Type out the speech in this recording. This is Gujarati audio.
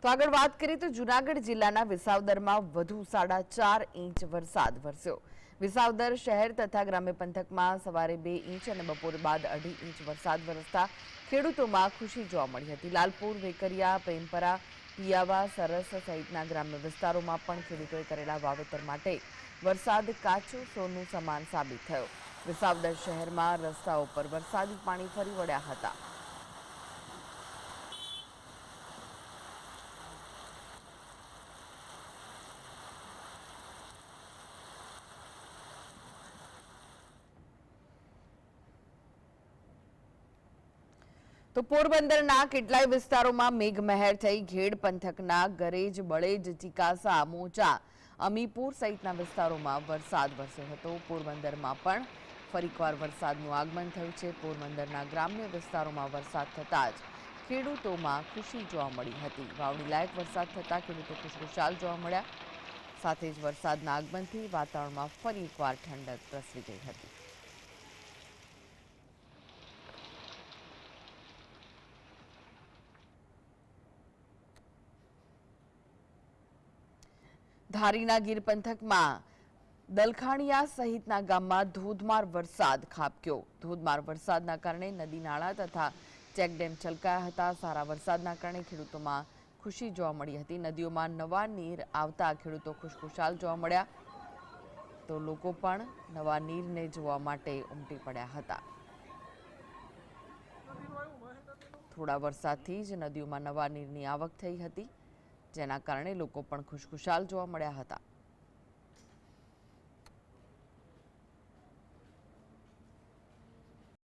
તો આગળ વાત કરીએ તો જૂનાગઢ જિલ્લાના વિસાવદરમાં વધુ 4.5 ઇંચ વરસાદ વરસ્યો। વિસાવદર શહેર તથા ગ્રામ્ય પંથકમાં સવારે 2 ઇંચ અને બપોર બાદ 2.5 ઇંચ વરસાદ વરસતા ખેડૂતોમાં ખુશી જોવા મળી હતી। લાલપુર, વેકરિયા, પ્રેમપરા, પિયાવા, સરસ સહિતના ગ્રામ્ય વિસ્તારોમાં પણ ખેડૂતોએ કરેલા વાવેતર માટે વરસાદ કાચું સોનું સમાન સાબિત થયો। વિસાવદર શહેરમાં રસ્તાઓ પર વરસાદી પાણી ફરી વળ્યા હતા। તો પોરબંદરના કેટલાય વિસ્તારોમાં મેઘમહેર થઈ। ઘેડ પંથકના ગરેજ, બળેજ, ચિકાસા, મોચા, અમીપુર સહિતના વિસ્તારોમાં વરસાદ વરસ્યો હતો। પોરબંદરમાં પણ ફરી એકવાર વરસાદનું આગમન થયું છે। પોરબંદરના ગ્રામ્ય વિસ્તારોમાં વરસાદ થતાં જ ખેડૂતોમાં ખુશી જોવા મળી હતી। વાવણી લાયક વરસાદ થતાં ખેડૂતો ખુશખુશાલ જોવા મળ્યા। સાથે જ વરસાદના આગમનથી વાતાવરણમાં ફરી એકવાર ઠંડક પ્રસરી ગઈ હતી। ધારીના ગીર પંથકમાં દલખાણીયા સહિતના ગામમાં ધોધમાર વરસાદ ખાબક્યો। ધોધમાર વરસાદના કારણે નદી નાળા તથા ચેકડેમ છલકાયા હતા। સારા વરસાદના કારણે ખેડૂતોમાં ખુશી જોવા મળી હતી। નદીઓમાં નવા નીર આવતા ખેડૂતો ખુશખુશાલ જોવા મળ્યા। તો લોકો પણ નવા નીરને જોવા માટે ઉમટી પડ્યા હતા। થોડા વરસાદથી જ નદીઓમાં નવા નીરની આવક થઈ હતી, જેના કારણે લોકો પણ ખુશખુશાલ જોવા મળ્યા હતા।